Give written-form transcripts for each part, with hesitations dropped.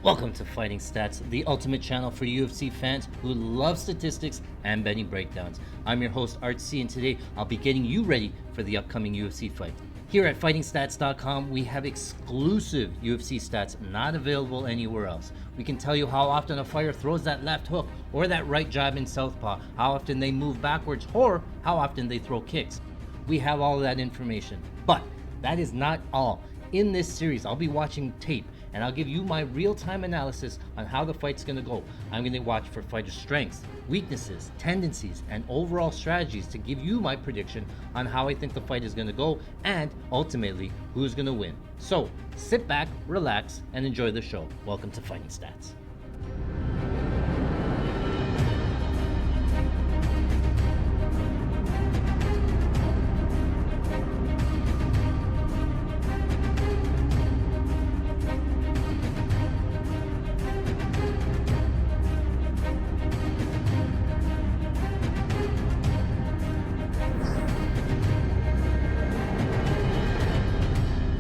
Welcome to Fighting Stats, the ultimate channel for UFC fans who love statistics and betting breakdowns. I'm your host, Art C, and today I'll be getting you ready for the upcoming UFC fight. Here at FightingStats.com, we have exclusive UFC stats not available anywhere else. We can tell you how often a fighter throws that left hook or that right jab in southpaw, how often they move backwards, or how often they throw kicks. We have all of that information, but that is not all. In this series, I'll be watching tape and I'll give you my real-time analysis on how the fight's going to go. I'm going to watch for fighter strengths, weaknesses, tendencies, and overall strategies to give you my prediction on how I think the fight is going to go and ultimately who's going to win. So sit back, relax, and enjoy the show. Welcome to Fighting Stats.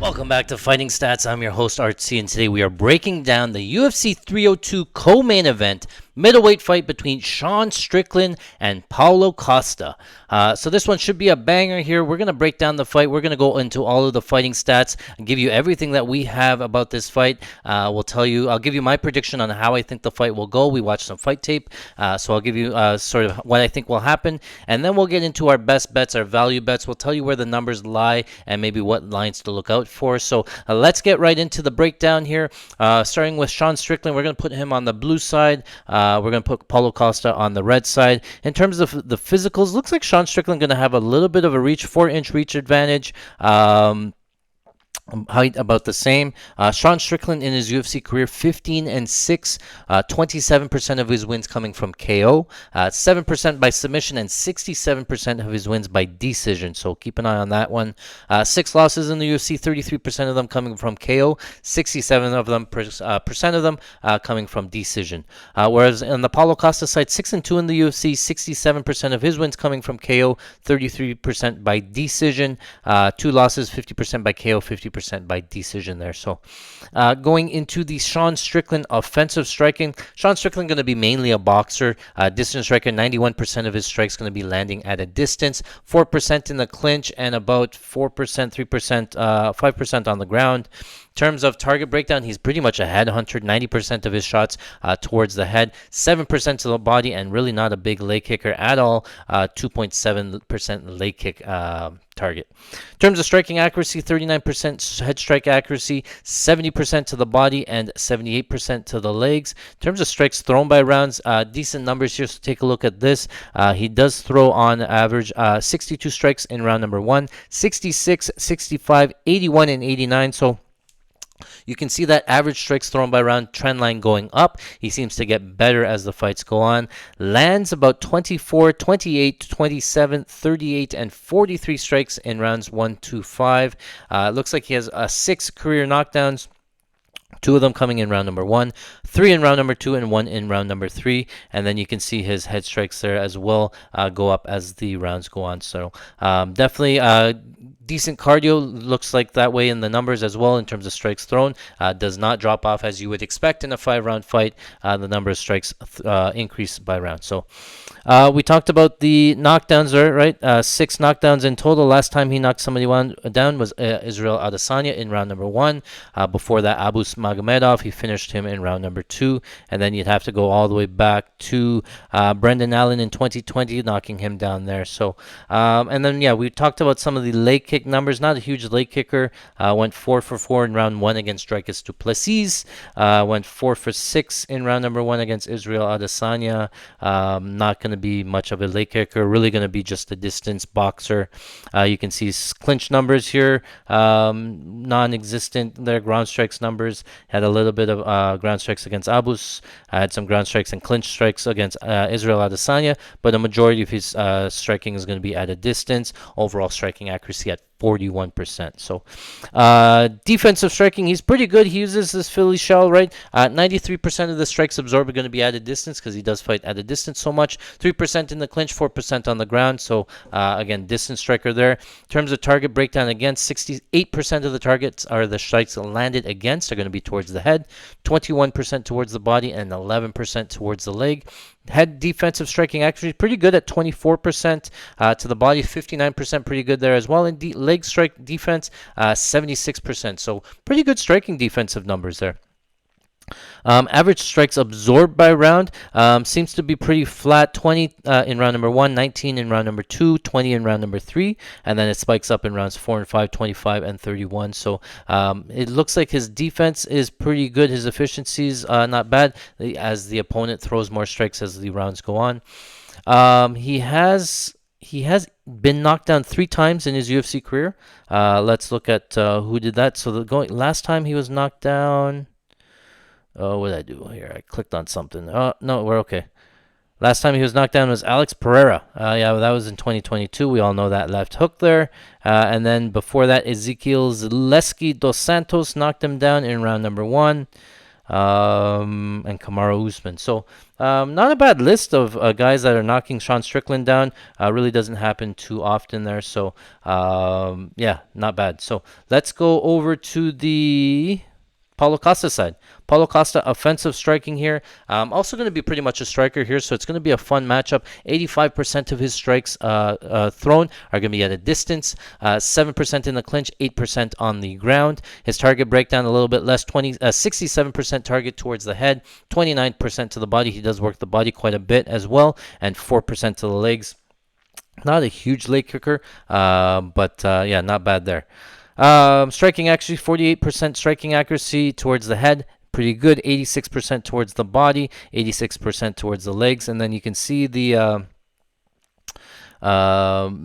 Welcome back to Fighting Stats. I'm your host, Art C, and today we are breaking down the UFC 302 co-main event middleweight fight between Sean Strickland and Paulo Costa. So this one should be a banger here. We're going to break down the fight. We're going to go into all of the fighting stats and give you everything that we have about this fight. I'll give you my prediction on how I think the fight will go. We watched some fight tape, so I'll give you sort of what I think will happen, and then we'll get into our best bets, our value bets. We'll tell you where the numbers lie and maybe what lines to look out for. So let's get right into the breakdown here. Starting with Sean Strickland, we're going to put him on the blue side. We're going to put Paulo Costa on the red side. In terms of the physicals, looks like Sean Strickland going to have a little bit of a 4-inch reach advantage. Height about the same. Sean Strickland in his UFC career, 15-6, 27% of his wins coming from KO, 7% by submission, and 67% of his wins by decision. So keep an eye on that one. 6 losses in the UFC, 33% of them coming from KO, 67% of them coming from decision. Whereas on the Paulo Costa side, 6-2 in the UFC, 67% of his wins coming from KO, 33% by decision. 2 losses, 50% by KO, 50% by decision there. So going into the Sean Strickland offensive striking, Sean Strickland going to be mainly a boxer. Distance striker, 91% of his strikes going to be landing at a distance, 4% in the clinch, and about 4%, 3%, 5% on the ground. In terms of target breakdown, he's pretty much a headhunter. 90% of his shots towards the head, 7% to the body, and really not a big leg kicker at all. 2.7% leg kick target. In terms of striking accuracy, 39% head strike accuracy, 70% to the body, and 78% to the legs. In terms of strikes thrown by rounds, decent numbers here, so take a look at this. He does throw on average 62 strikes in round number 1, 66, 65, 81, and 89. So you can see that average strikes thrown by round trend line going up. He seems to get better as the fights go on. Lands about 24, 28, 27, 38, and 43 strikes in rounds 1 to 5. Looks like he has 6 career knockdowns. 2 of them coming in round number 1, 3 in round number 2, and 1 in round number 3. And then you can see his head strikes there as well go up as the rounds go on. So definitely decent cardio, looks like that way in the numbers as well in terms of strikes thrown. Does not drop off as you would expect in a 5-round fight. The number of strikes increase by round. So we talked about the knockdowns there, right? 6 knockdowns in total. Last time he knocked somebody down was Israel Adesanya in round number 1. Before that, Abus Magomedov, he finished him in round number 2. And then you'd have to go all the way back to Brendan Allen in 2020, knocking him down there. So, and then, yeah, we talked about some of the leg kick numbers. Not a huge leg kicker. Went 4 for 4 in round 1 against Dricus du Plessis. Went 4 for 6 in round number 1 against Israel Adesanya. Not going to be much of a leg kicker. Really going to be just a distance boxer. You can see his clinch numbers here. Non-existent. Their ground strikes numbers. Had a little bit of ground strikes against Abus. Had some ground strikes and clinch strikes against Israel Adesanya. But a majority of his striking is going to be at a distance. Overall striking accuracy at 41%. So defensive striking, he's pretty good. He uses this Philly shell, right? 93% of the strikes absorbed are going to be at a distance because he does fight at a distance so much. 3% in the clinch, 4% on the ground. So again, distance striker there. In terms of target breakdown against, 68% of the targets are the strikes landed against are going to be towards the head, 21% towards the body, and 11% towards the leg. Head defensive striking actually pretty good at 24%. To the body, 59%, pretty good there as well. And leg strike defense, 76%. So pretty good striking defensive numbers there. Average strikes absorbed by round seems to be pretty flat. 20 in round number 1, 19 in round number 2, 20 in round number 3, and then it spikes up in rounds 4 and 5, 25 and 31. So it looks like his defense is pretty good. His efficiency's not bad as the opponent throws more strikes as the rounds go on. He has been knocked down 3 times in his UFC career. Let's look at who did that. So last time he was knocked down. Oh, what did I do here? I clicked on something. Oh, no, we're okay. Last time he was knocked down was Alex Pereira. Yeah, that was in 2022. We all know that left hook there. And then before that, Ezekiel Zaleski dos Santos knocked him down in round number 1. And Kamaru Usman. So not a bad list of guys that are knocking Sean Strickland down. Really doesn't happen too often there. So yeah, not bad. So let's go over to the Paulo Costa side. Paulo Costa, offensive striking here. Also going to be pretty much a striker here, so it's going to be a fun matchup. 85% of his strikes thrown are going to be at a distance. 7% in the clinch, 8% on the ground. His target breakdown a little bit less. 67% target towards the head, 29% to the body. He does work the body quite a bit as well, and 4% to the legs. Not a huge leg kicker, but yeah, not bad there. Striking actually 48% striking accuracy towards the head, pretty good. 86% towards the body, 86% towards the legs, and then you can see the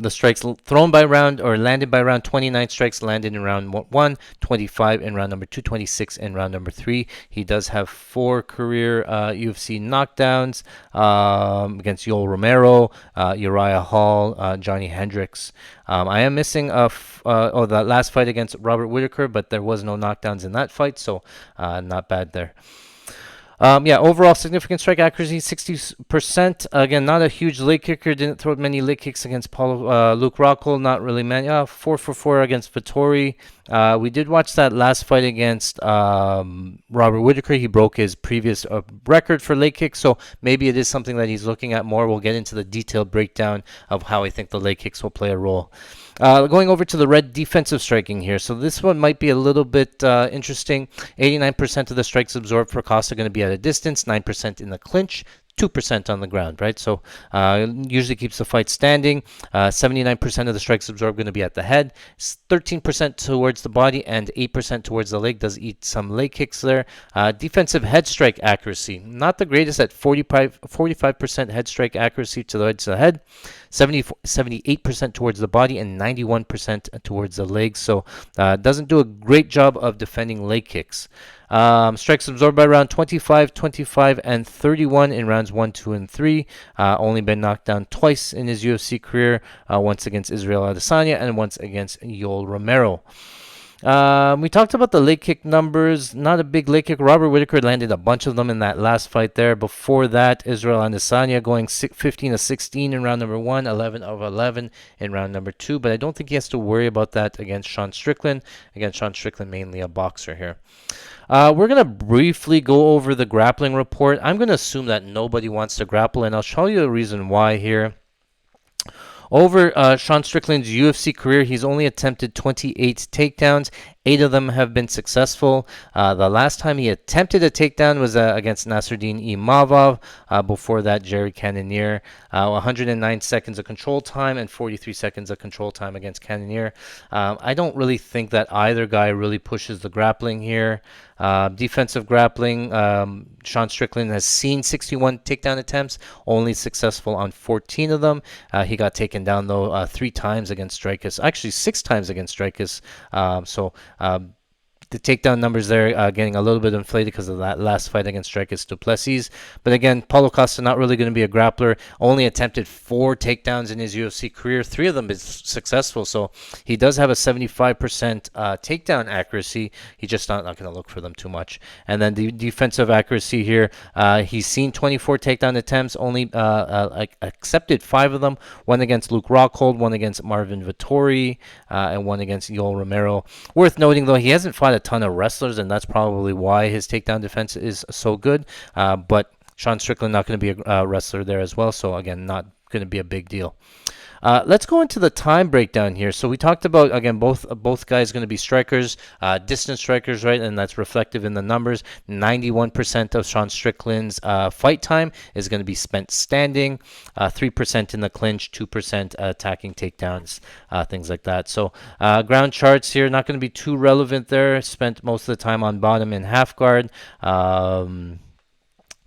strikes thrown by round or landed by round. 29 strikes landed in round 1, 25 in round number 2, 26 in round number 3. He does have 4 career UFC knockdowns against Yoel Romero, Uriah Hall, Johnny Hendricks. I am missing the last fight against Robert Whittaker, but there was no knockdowns in that fight, so not bad there. Yeah, overall significant strike accuracy, 60%. Again, not a huge leg kicker. Didn't throw many leg kicks against Luke Rockhold. Not really many. 4 for 4 against Vettori. We did watch that last fight against Robert Whittaker. He broke his previous record for leg kicks, so maybe it is something that he's looking at more. We'll get into the detailed breakdown of how I think the leg kicks will play a role. Going over to the red defensive striking here. So this one might be a little bit interesting. 89% of the strikes absorbed for Costa are going to be at a distance, 9% in the clinch, 2% on the ground, right? So usually keeps the fight standing. 79% of the strikes absorbed going to be at the head, 13% towards the body, and 8% towards the leg. Does eat some leg kicks there. Defensive head strike accuracy, not the greatest at 45% head strike accuracy to the head. 78% towards the body and 91% towards the legs. So doesn't do a great job of defending leg kicks. Strikes absorbed by round 25, 25, and 31 in rounds 1, 2, and 3. Only been knocked down twice in his UFC career, once against Israel Adesanya and once against Yoel Romero. We talked about the leg kick numbers. Not a big leg kick. Robert Whittaker landed a bunch of them in that last fight there. Before that, Israel Adesanya going 15 of 16 in round number 1, 11 of 11 in round number 2. But I don't think he has to worry about that against Sean Strickland. Against Sean Strickland, mainly a boxer here. We're going to briefly go over the grappling report. I'm going to assume that nobody wants to grapple, and I'll show you a reason why here. Over Sean Strickland's UFC career, he's only attempted 28 takedowns. 8 of them have been successful. The last time he attempted a takedown was against Nasruddin Imavov. Before that, Jerry Cannonier. 109 seconds of control time and 43 seconds of control time against Cannonier. I don't really think that either guy really pushes the grappling here. Defensive grappling, Sean Strickland has seen 61 takedown attempts, only successful on 14 of them. He got taken down, though, 3 times against Strikeus. Actually, 6 times against Strikeus. the takedown numbers there getting a little bit inflated because of that last fight against Dricus du Plessis. But again, Paulo Costa not really going to be a grappler. Only attempted 4 takedowns in his UFC career. 3 of them is successful. So he does have a 75% takedown accuracy. He's just not going to look for them too much. And then the defensive accuracy here, he's seen 24 takedown attempts, only accepted 5 of them. 1 against Luke Rockhold, 1 against Marvin Vittori, and 1 against Yoel Romero. Worth noting, though, he hasn't fought a ton of wrestlers, and that's probably why his takedown defense is so good. But Sean Strickland not going to be a wrestler there as well, so again, not going to be a big deal. Let's go into the time breakdown here. So we talked about, again, both guys going to be strikers, distance strikers, right? And that's reflective in the numbers. 91% of Sean Strickland's fight time is going to be spent standing, 3% in the clinch, 2% attacking takedowns, things like that. So ground charts here, not going to be too relevant there. Spent most of the time on bottom and half guard.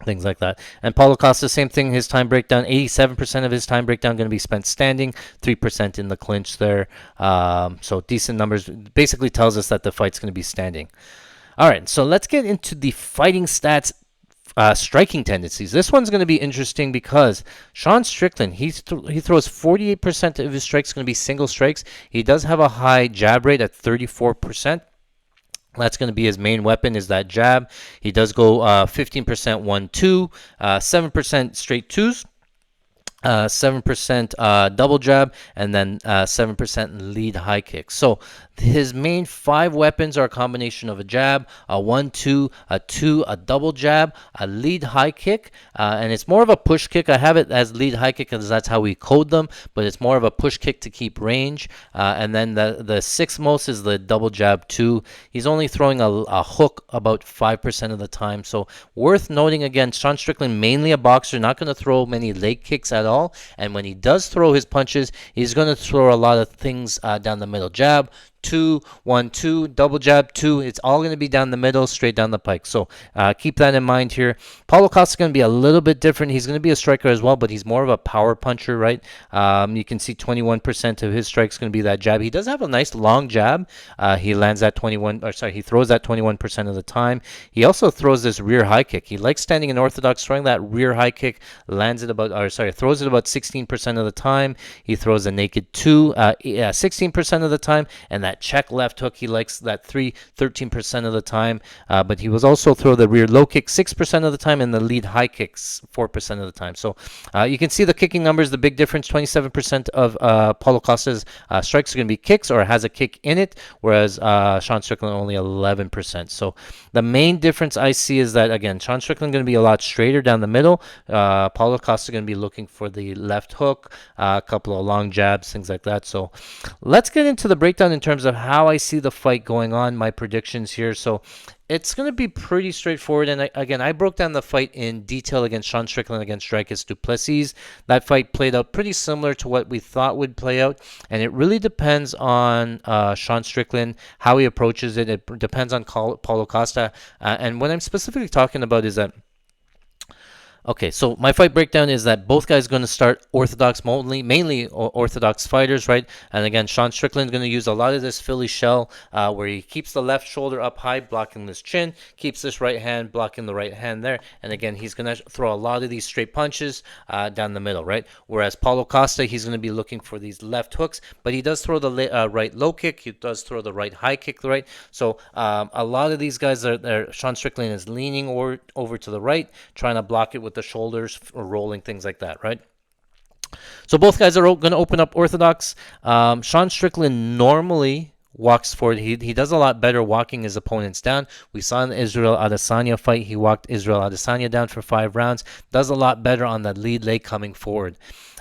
Things like that. And Paulo Costa, same thing. His time breakdown, 87% of his time breakdown going to be spent standing, 3% in the clinch there. So decent numbers. Basically tells us that the fight's going to be standing. All right, so let's get into the fighting stats. Striking tendencies. This one's going to be interesting because Sean Strickland, he throws 48% of his strikes going to be single strikes. He does have a high jab rate at 34%. That's going to be his main weapon, is that jab. He does go 15% 1-2, 7% straight twos, 7% double jab, and then 7% lead high kick. So his main 5 weapons are a combination of a jab, a 1-2, a 2, a double jab, a lead high kick, and it's more of a push kick. I have it as lead high kick because that's how we code them, but it's more of a push kick to keep range. And then the 6th most is the double jab 2. He's only throwing a hook about 5% of the time. So worth noting again, Sean Strickland, mainly a boxer, not going to throw many leg kicks at all. And when he does throw his punches, he's going to throw a lot of things down the middle. Jab, 2, 1, 2, double jab, 2. It's all going to be down the middle, straight down the pike. So keep that in mind here. Paulo Costa is going to be a little bit different. He's going to be a striker as well, but he's more of a power puncher, right? You can see 21% of his strikes going to be that jab. He does have a nice long jab. He lands at he throws that 21% of the time. He also throws this rear high kick. He likes standing in orthodox, throwing that rear high kick, throws it about 16% of the time. He throws a naked 2, 16% of the time, and that check left hook, he likes that 13% of the time, but he was also throw the rear low kick 6% of the time and the lead high kicks 4% of the time. So you can see the kicking numbers, the big difference. 27% of Paulo Costa's strikes are going to be kicks or has a kick in it, whereas Sean Strickland only 11%. So the main difference I see is that, again, Sean Strickland going to be a lot straighter down the middle. Paulo Costa going to be looking for the left hook, a couple of long jabs, things like that. So let's get into the breakdown in terms of how I see the fight going on, my predictions here. So it's going to be pretty straightforward. And again, I broke down the fight in detail against Sean Strickland against Dricus du Plessis. That fight played out pretty similar to what we thought would play out. And it really depends on Sean Strickland, how he approaches it. It depends on Paulo Costa. And what I'm specifically talking about is that, okay, so my fight breakdown is that both guys are going to start orthodox, mainly orthodox fighters, right? And again, Sean Strickland is going to use a lot of this Philly shell where he keeps the left shoulder up high, blocking this chin, keeps this right hand, blocking the right hand there. And again, he's going to throw a lot of these straight punches down the middle, right? Whereas Paulo Costa, he's going to be looking for these left hooks, but he does throw the right low kick. He does throw the right high kick, right? So a lot of these guys Sean Strickland is leaning over to the right, trying to block it with the shoulders or rolling, things like that, right? So both guys are going to open up orthodox. Sean Strickland normally walks forward. He does a lot better walking his opponents down. We saw in the Israel Adesanya fight, he walked Israel Adesanya down for 5 rounds. Does a lot better on that lead leg coming forward.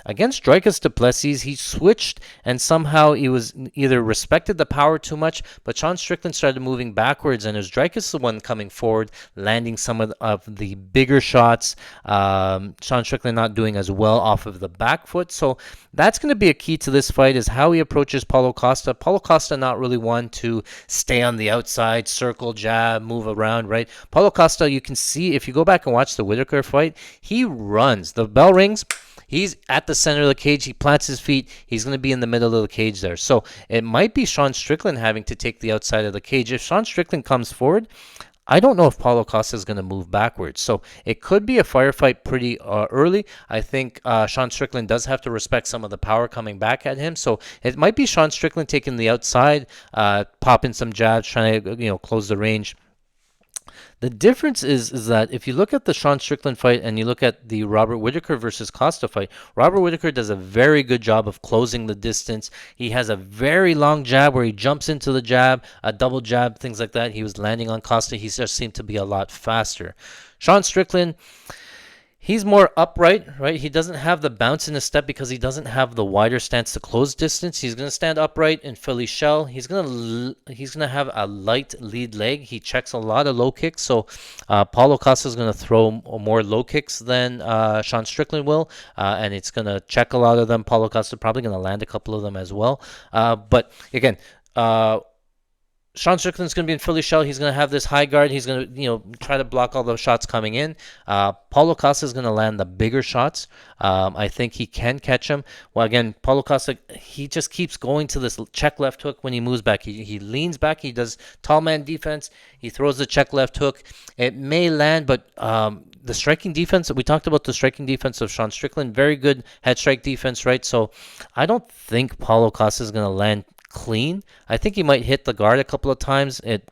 Against Dricus du Plessis, he switched and somehow he was either respected the power too much, but Sean Strickland started moving backwards and it was Dricus the one coming forward, landing some of the bigger shots. Sean Strickland not doing as well off of the back foot. So that's going to be a key to this fight, is how he approaches Paulo Costa. Paulo Costa not really one to stay on the outside, circle, jab, move around, right? Paulo Costa, you can see, if you go back and watch the Whitaker fight, he runs. The bell rings. he's at the center of the cage. He plants his feet. He's going to be in the middle of the cage there. So it might be Sean Strickland having to take the outside of the cage. If Sean Strickland comes forward, I don't know if Paulo Costa is going to move backwards. So it could be a firefight pretty early. I think Sean Strickland does have to respect some of the power coming back at him. So it might be Sean Strickland taking the outside, popping some jabs, trying to close the range. The difference is that if you look at the Sean Strickland fight and you look at the Robert Whittaker versus Costa fight, Robert Whittaker does a very good job of closing the distance. He has a very long jab where he jumps into the jab, a double jab, things like that. He was landing on Costa. He just seemed to be a lot faster. Sean Strickland, he's more upright, right? He doesn't have the bounce in his step because he doesn't have the wider stance to close distance. He's going to stand upright in Philly shell. He's going to have a light lead leg. He checks a lot of low kicks. So Paulo Costa is going to throw more low kicks than Sean Strickland will, and it's going to check a lot of them. Paulo Costa probably going to land a couple of them as well. But again, Sean Strickland's going to be in Philly shell. He's going to have this high guard. He's going to, try to block all those shots coming in. Paulo Costa is going to land the bigger shots. I think he can catch him. Well, again, Paulo Costa, he just keeps going to this check left hook when he moves back. He leans back. He does tall man defense. He throws the check left hook. It may land, but the striking defense, we talked about the striking defense of Sean Strickland. Very good head strike defense, right? So I don't think Paulo Costa is going to land clean. I think he might hit the guard a couple of times. It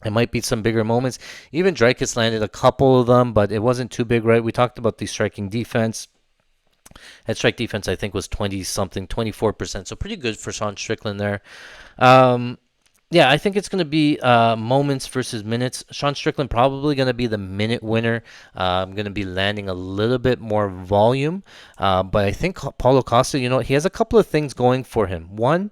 might be some bigger moments. Even Dreykus landed a couple of them, but it wasn't too big, right? We talked about the striking defense. Head strike defense, I think, was 20-something, 24%. So pretty good for Sean Strickland there. Yeah, I think it's going to be moments versus minutes. Sean Strickland probably going to be the minute winner. I'm going to be landing a little bit more volume. But I think Paulo Costa, he has a couple of things going for him. One,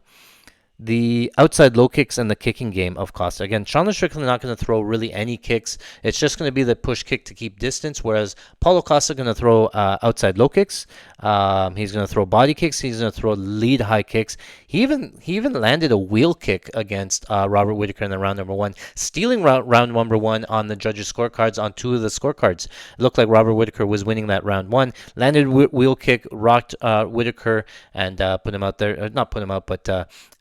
the outside low kicks and the kicking game of Costa. Again, Sean Strickland not going to throw really any kicks. It's just going to be the push kick to keep distance, whereas Paulo Costa going to throw outside low kicks. He's going to throw body kicks. He's going to throw lead high kicks. He even landed a wheel kick against Robert Whittaker in the round number one, stealing round number one on the judges' scorecards on two of the scorecards. It looked like Robert Whittaker was winning that round one. Landed wheel kick, rocked Whittaker, and put him out there. Not put him out, but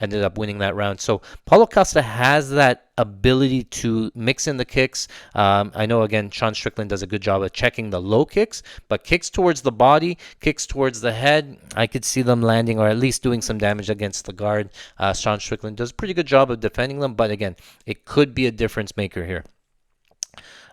ended up winning that round. So Paulo Costa has that ability to mix in the kicks. I know, again, Sean Strickland does a good job of checking the low kicks, but kicks towards the body, kicks towards the head, I could see them landing or at least doing some damage against the guard. Sean Strickland does a pretty good job of defending them, but again, it could be a difference maker here.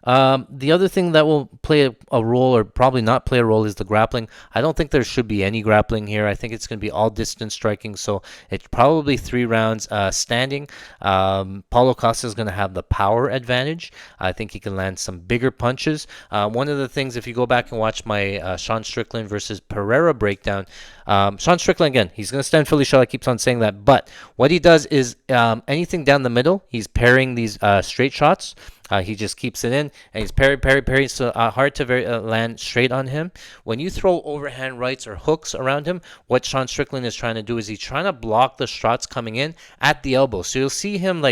The other thing that will play a role or probably not play a role is the grappling. I don't think there should be any grappling here. I think it's going to be all distance striking, so it's probably 3 rounds standing. Paulo Costa is going to have the power advantage. I think he can land some bigger punches. One of the things, if you go back and watch my Sean Strickland versus Pereira breakdown, Sean Strickland, again, he's going to stand Philly shell. I keep on saying that, but what he does is anything down the middle, he's parrying these straight shots. He just keeps it in, and he's parry, so hard to land straight on him. When you throw overhand rights or hooks around him, what Sean Strickland is trying to do is he's trying to block the shots coming in at the elbow. So you'll see him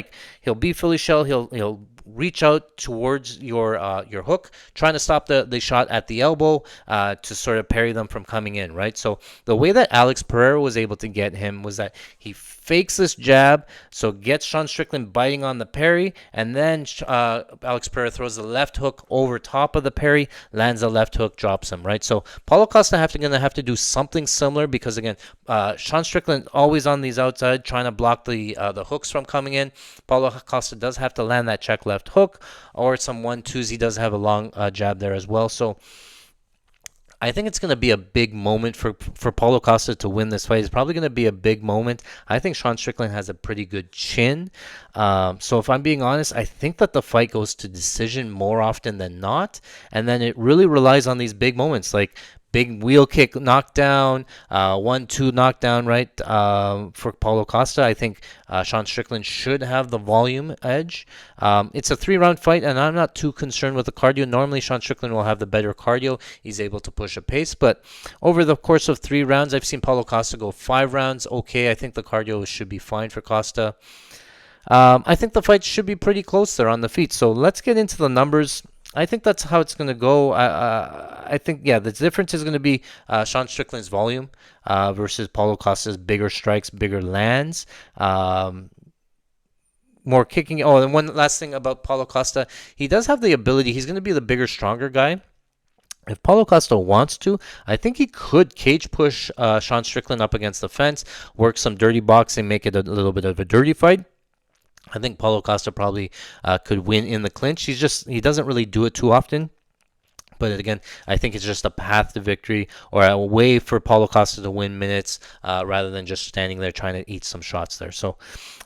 he'll be Philly shell, he'll reach out towards your hook, trying to stop the shot at the elbow to sort of parry them from coming in, right? So the way that Alex Pereira was able to get him was that he fakes this jab, so gets Sean Strickland biting on the parry, and then Alex Pereira throws the left hook over top of the parry, lands the left hook, drops him, right? So Paulo Costa going to have to do something similar because, again, Sean Strickland always on these outside trying to block the hooks from coming in. Paulo Costa does have to land that check left hook or some 1-2s. He does have a long jab there as well. So I think it's going to be a big moment for Paulo Costa to win this fight. It's probably going to be a big moment. I think Sean Strickland has a pretty good chin. So if I'm being honest, I think that the fight goes to decision more often than not. And then it really relies on these big moments like big wheel kick knockdown, 1-2 knockdown, right, for Paulo Costa. I think Sean Strickland should have the volume edge. It's a 3-round fight, and I'm not too concerned with the cardio. Normally, Sean Strickland will have the better cardio. He's able to push a pace, but over the course of 3 rounds, I've seen Paulo Costa go 5 rounds. Okay, I think the cardio should be fine for Costa. I think the fight should be pretty close there on the feet. So let's get into the numbers. I think that's how it's going to go. I think, yeah, the difference is going to be Sean Strickland's volume versus Paulo Costa's bigger strikes, bigger lands. More kicking. Oh, and one last thing about Paulo Costa, he does have the ability. He's going to be the bigger, stronger guy. If Paulo Costa wants to, I think he could cage push Sean Strickland up against the fence, work some dirty boxing, make it a little bit of a dirty fight. I think Paulo Costa probably could win in the clinch. He doesn't really do it too often. But again, I think it's just a path to victory or a way for Paulo Costa to win minutes rather than just standing there trying to eat some shots there. So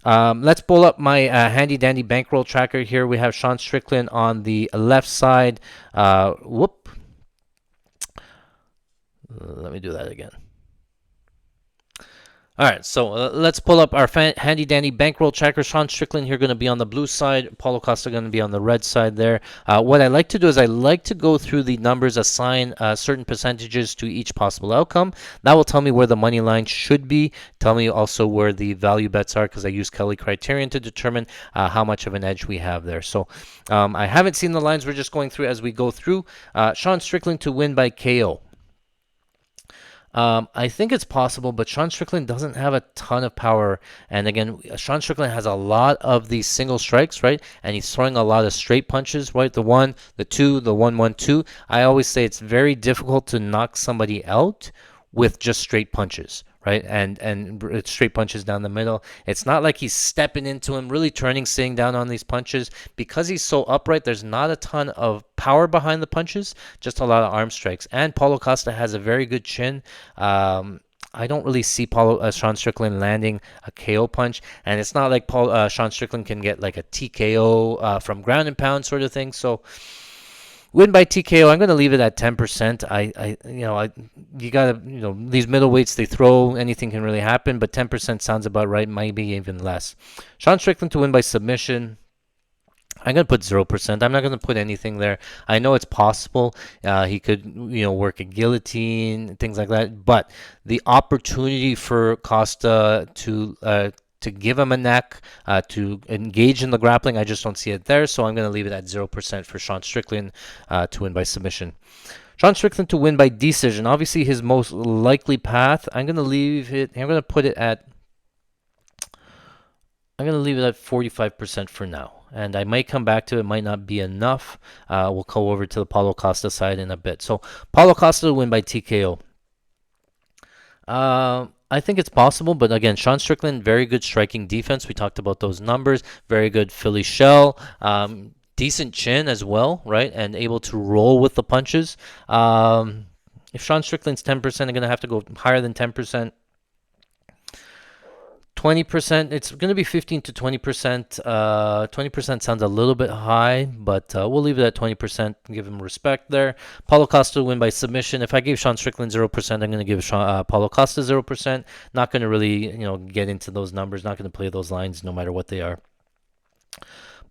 let's pull up my handy dandy bankroll tracker here. We have Sean Strickland on the left side. Let me do that again. All right, so let's pull up our handy dandy bankroll tracker. Sean Strickland here going to be on the blue side. Paulo Costa going to be on the red side there. What I like to do is I like to go through the numbers, assign certain percentages to each possible outcome. That will tell me where the money line should be. Tell me also where the value bets are because I use Kelly criterion to determine how much of an edge we have there. So I haven't seen the lines. We're just going through as we go through. Sean Strickland to win by KO. I think it's possible, but Sean Strickland doesn't have a ton of power. And again, Sean Strickland has a lot of these single strikes, right? And he's throwing a lot of straight punches, right? The 1, the 2, the 1-1-2. I always say it's very difficult to knock somebody out with just straight punches, right? And straight punches down the middle. It's not like he's stepping into him, really turning, sitting down on these punches. Because he's so upright, there's not a ton of power behind the punches, just a lot of arm strikes. And Paulo Costa has a very good chin. I don't really see Sean Strickland landing a KO punch, and it's not like Sean Strickland can get like a TKO from ground and pound sort of thing. So win by TKO. I'm going to leave it at 10%. You gotta, these middleweights, they throw, anything can really happen, but 10% sounds about right. Maybe even less. Sean Strickland to win by submission. I'm going to put 0%. I'm not going to put anything there. I know it's possible. He could, work a guillotine, things like that. But the opportunity for Costa to give him a neck, to engage in the grappling, I just don't see it there. So I'm going to leave it at 0% for Sean Strickland to win by submission. Sean Strickland to win by decision. Obviously, his most likely path. I'm going to put it at 45% for now. And I might come back to it. Might not be enough. We'll go over to the Paulo Costa side in a bit. So Paulo Costa to win by TKO. I think it's possible, but again, Sean Strickland, very good striking defense. We talked about those numbers. Very good Philly shell. Decent chin as well, right? And able to roll with the punches. If Sean Strickland's 10%, I'm going to have to go higher than 10%. 20%, it's going to be 15 to 20%. 20% sounds a little bit high, but we'll leave it at 20%. Give him respect there. Paulo Costa to win by submission. If I gave Sean Strickland 0%, I'm going to give Paulo Costa 0%. Not going to really, get into those numbers. Not going to play those lines no matter what they are.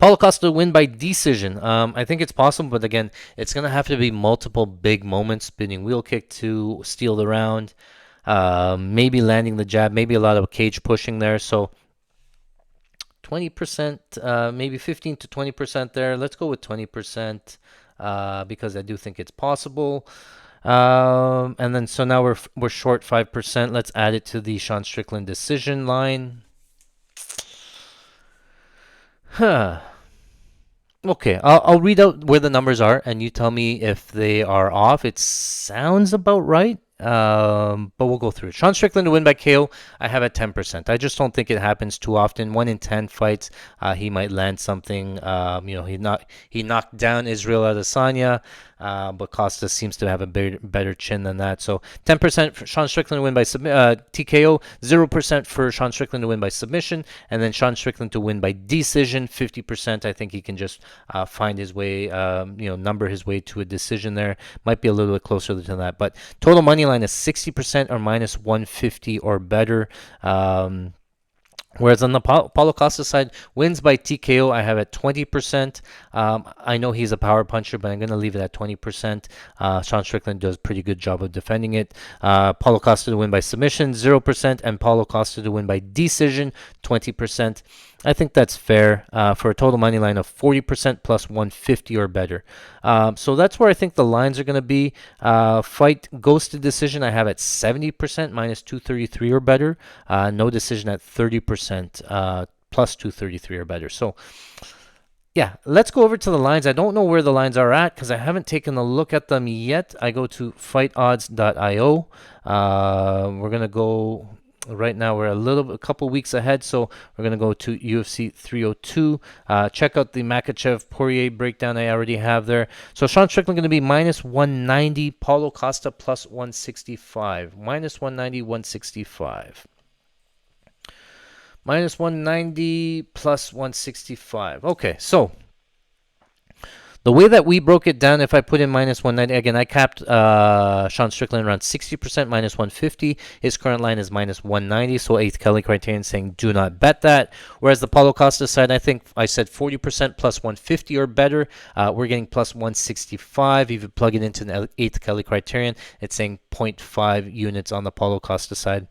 Paulo Costa to win by decision. I think it's possible, but again, it's going to have to be multiple big moments. Spinning wheel kick to steal the round. Maybe landing the jab, maybe a lot of cage pushing there. So 20%, maybe 15 to 20% there. Let's go with 20% because I do think it's possible. And then so now we're short 5%. Let's add it to the Sean Strickland decision line. Okay, I'll read out where the numbers are, and you tell me if they are off. It sounds about right. But we'll go through it. Sean Strickland to win by KO, I have at 10%. I just don't think it happens too often. 1 in 10 fights, he might land something. He knocked down Israel Adesanya, but Costa seems to have a better chin than that. So 10% for Sean Strickland to win by TKO, 0% for Sean Strickland to win by submission, and then Sean Strickland to win by decision, 50%. I think he can just find his way, number his way to a decision there. Might be a little bit closer to that, but total money line is 60% or minus 150 or better. Whereas on the Paulo Costa side, wins by TKO, I have at 20%. I know he's a power puncher, but I'm going to leave it at 20%. Sean Strickland does a pretty good job of defending it. Paulo Costa to win by submission, 0%, and Paulo Costa to win by decision, 20%. I think that's fair for a total money line of 40% plus 150 or better. So that's where I think the lines are going to be. Fight ghosted decision I have at 70% minus 233 or better. No decision at 30% plus 233 or better. So yeah, let's go over to the lines. I don't know where the lines are at because I haven't taken a look at them yet. I go to fightodds.io. We're going to go right now. We're a couple weeks ahead, so we're going to go to UFC 302. Check out the Makachev Poirier breakdown I already have there. So Sean Strickland going to be minus 190, Paulo Costa plus 165. Minus 190, 165. Minus 190 plus 165. Okay, so the way that we broke it down, if I put in minus 190, again, I capped Sean Strickland around 60%, minus 150. His current line is minus 190, so 8th Kelly criterion saying do not bet that. Whereas the Paulo Costa side, I think I said 40% plus 150 or better. We're getting plus 165. If you plug it into the 8th Kelly criterion, it's saying 0.5 units on the Paulo Costa side.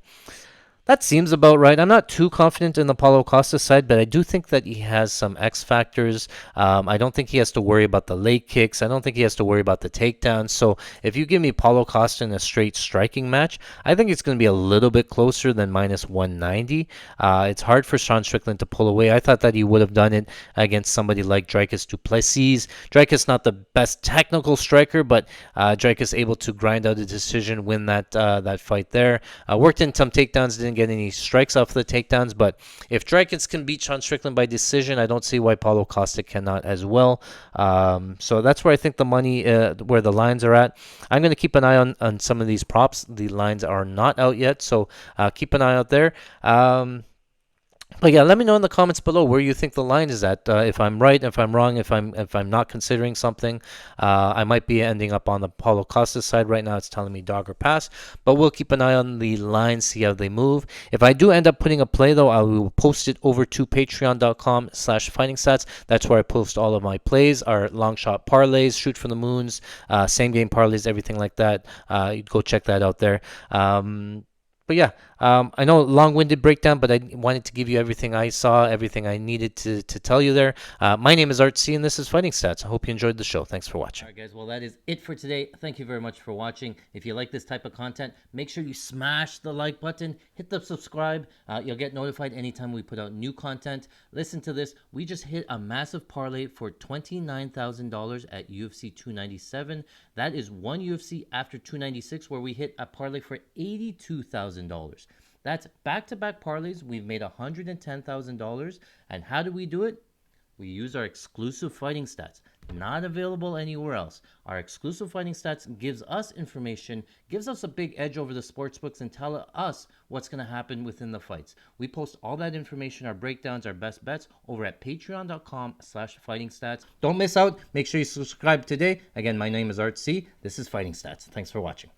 That seems about right. I'm not too confident in the Paulo Costa side, but I do think that he has some X factors. I don't think he has to worry about the leg kicks. I don't think he has to worry about the takedowns. So if you give me Paulo Costa in a straight striking match, I think it's going to be a little bit closer than minus 190. It's hard for Sean Strickland to pull away. I thought that he would have done it against somebody like Dricus du Plessis. Dricus not the best technical striker, but Dricus able to grind out a decision, win that fight there. Worked in some takedowns, didn't get any strikes off the takedowns, but if Dricus can beat Sean Strickland by decision, I don't see why Paulo Costa cannot as well. So that's where I think the money, where the lines are at. I'm going to keep an eye on some of these props. The lines are not out yet, so keep an eye out there. But yeah, let me know in the comments below where you think the line is at. If I'm right, if I'm wrong, if I'm not considering something, I might be ending up on the Paulo Costa side. Right now, it's telling me dog or pass. But we'll keep an eye on the lines, see how they move. If I do end up putting a play, though, I will post it over to patreon.com/FightingStats. That's where I post all of my plays, our long shot parlays, shoot for the moons, same game parlays, everything like that. Go check that out there. But yeah, I know long-winded breakdown, but I wanted to give you everything I saw, everything I needed to tell you there. My name is Art C, and this is Fighting Stats. I hope you enjoyed the show. Thanks for watching. All right, guys. Well, that is it for today. Thank you very much for watching. If you like this type of content, make sure you smash the like button, hit the subscribe. You'll get notified anytime we put out new content. Listen to this. We just hit a massive parlay for $29,000 at UFC 297. That is one UFC after 296 where we hit a parlay for $82,000. That's back-to-back parlays. We've made $110,000. And how do we do it? We use our exclusive fighting stats, not available anywhere else. Our exclusive fighting stats gives us information, gives us a big edge over the sportsbooks, and tell us what's going to happen within the fights. We post all that information, our breakdowns, our best bets, over at patreon.com/FightingStats. Don't miss out. Make sure you subscribe today. Again, my name is Art C. This is Fighting Stats. Thanks for watching.